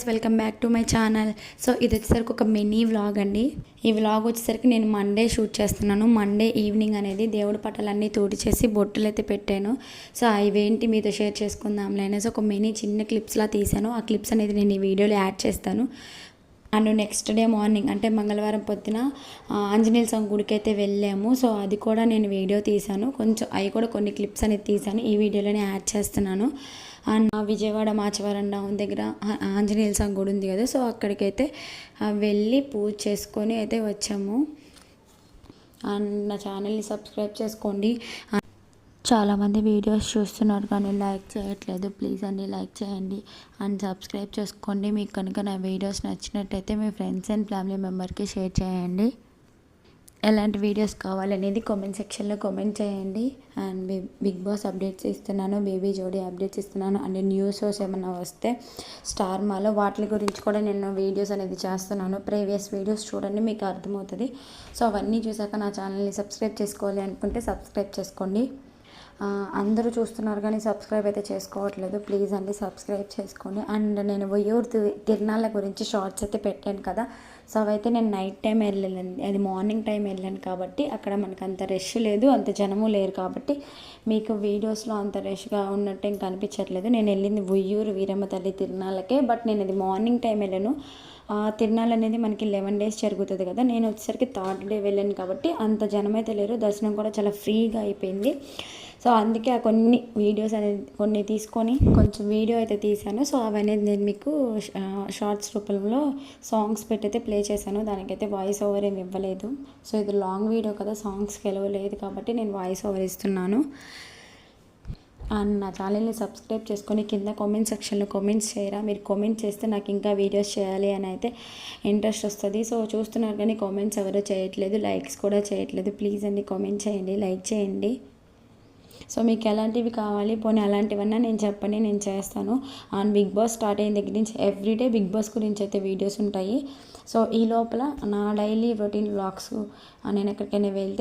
Welcome back to my channel. So ఇది వచ్చేసరికి ఒక మినీ వ్లాగ్ అండి. ఈ వ్లాగ్ వచ్చేసరికి నేను మండే షూట్ చేస్తున్నాను. మండే ఈవినింగ్ అనేది దేవుడి పటాలన్నీ చేసి బొట్టులు అయితే పెట్టాను. సో ఇవేంటి మీతో షేర్ చేసుకుందాంలే అనేసి ఒక మినీ చిన్న క్లిప్స్లా తీసాను. ఆ క్లిప్స్ అనేది నేను ఈ వీడియోలో యాడ్ చేస్తాను. అండ్ నెక్స్ట్ డే మార్నింగ్ అంటే మంగళవారం పొద్దున ఆంజనేయ స్వామి గుడికి అయితే వెళ్ళాము. సో అది కూడా నేను వీడియో తీశాను. కొంచెం అవి కూడా కొన్ని క్లిప్స్ అనేది తీశాను, ఈ వీడియోలోనే యాడ్ చేస్తున్నాను. అండ్ విజయవాడ మాచవరం డౌన్ దగ్గర ఆంజనేయ స్వామి గుడి ఉంది కదా, సో అక్కడికైతే వెళ్ళి పూజ చేసుకొని అయితే వచ్చాము. అండ్ నా ఛానల్ని సబ్స్క్రైబ్ చేసుకోండి. చాలామంది వీడియోస్ చూస్తున్నారు కానీ లైక్ చేయట్లేదు. ప్లీజ్ అండి లైక్ చేయండి అండ్ సబ్స్క్రైబ్ చేసుకోండి. మీకు కనుక నా వీడియోస్ నచ్చినట్టయితే మీ ఫ్రెండ్స్ అండ్ ఫ్యామిలీ మెంబర్కి షేర్ చేయండి. ఎలాంటి వీడియోస్ కావాలనేది కామెంట్ సెక్షన్లో కామెంట్ చేయండి. అండ్ బిగ్ బాస్ అప్డేట్స్ ఇస్తున్నాను, బేబీ జోడీ అప్డేట్స్ ఇస్తున్నాను. అండ్ న్యూ షోస్ ఏమైనా వస్తే స్టార్ మాలో వాటి గురించి కూడా నేను వీడియోస్ అనేది చేస్తున్నాను. ప్రీవియస్ వీడియోస్ చూడండి, మీకు అర్థమవుతుంది. సో అవన్నీ చూసాక నా ఛానల్ని సబ్స్క్రైబ్ చేసుకోవాలి అనుకుంటే సబ్స్క్రైబ్ చేసుకోండి. అందరూ చూస్తున్నారు కానీ సబ్స్క్రైబ్ అయితే చేసుకోవట్లేదు. ప్లీజ్ అండి సబ్స్క్రైబ్ చేసుకోండి. అండ్ నేను ఒయ్యూరు తిరునాళ్ళ గురించి షార్ట్స్ అయితే పెట్టాను కదా, సో అవైతే నేను నైట్ టైం వెళ్ళాను, అది మార్నింగ్ టైం వెళ్ళాను కాబట్టి అక్కడ మనకు అంత రష్ లేదు, అంత జనము లేరు కాబట్టి మీకు వీడియోస్లో అంత రష్గా ఉన్నట్టు ఏం కనిపించట్లేదు. నేను వెళ్ళింది ఒయ్యూరు వీరమ్మ తల్లి తిరునాళ్ళకే, బట్ నేను అది మార్నింగ్ టైం వెళ్ళాను. తిరునాళ్ళు అనేది మనకి 11 days జరుగుతుంది కదా, నేను వచ్చేసరికి 3rd day వెళ్ళాను కాబట్టి అంత జనం అయితే లేరు. దర్శనం కూడా చాలా ఫ్రీగా అయిపోయింది. సో అందుకే ఆ కొన్ని వీడియోస్ అనేది కొన్ని తీసుకొని కొంచెం వీడియో అయితే తీశాను. సో అవనేది నేను మీకు షార్ట్స్ రూపంలో సాంగ్స్ పెట్టి అయితే ప్లే చేశాను. దానికైతే వాయిస్ ఓవర్ ఏమి ఇవ్వలేదు. సో ఇది లాంగ్ వీడియో కదా, సాంగ్స్కి లేదు కాబట్టి నేను వాయిస్ ఓవర్ ఇస్తున్నాను. అండ్ నా ఛానల్ని సబ్స్క్రైబ్ చేసుకొని కింద కామెంట్ సెక్షన్లో కామెంట్స్ చేయరా. మీరు కామెంట్ చేస్తే నాకు ఇంకా వీడియోస్ చేయాలి అని అయితే ఇంట్రెస్ట్ వస్తుంది. సో చూస్తున్నారు కానీ కామెంట్స్ ఎవరో చేయట్లేదు, లైక్స్ కూడా చేయట్లేదు. ప్లీజ్ అండి కామెంట్ చేయండి, లైక్ చేయండి. సో మీకు ఎలాంటివి కావాలి, పోనీ అలాంటివన్నా నేను చెప్పండి, నేను చేస్తాను. అండ్ బిగ్ బాస్ స్టార్ట్ అయిన దగ్గర నుంచి ఎవ్రీడే బిగ్ బాస్ గురించి అయితే వీడియోస్ ఉంటాయి. సో ఈ లోపల నా డైలీ రొటీన్ వ్లాగ్స్ నేను ఎక్కడికైనా వెళ్తే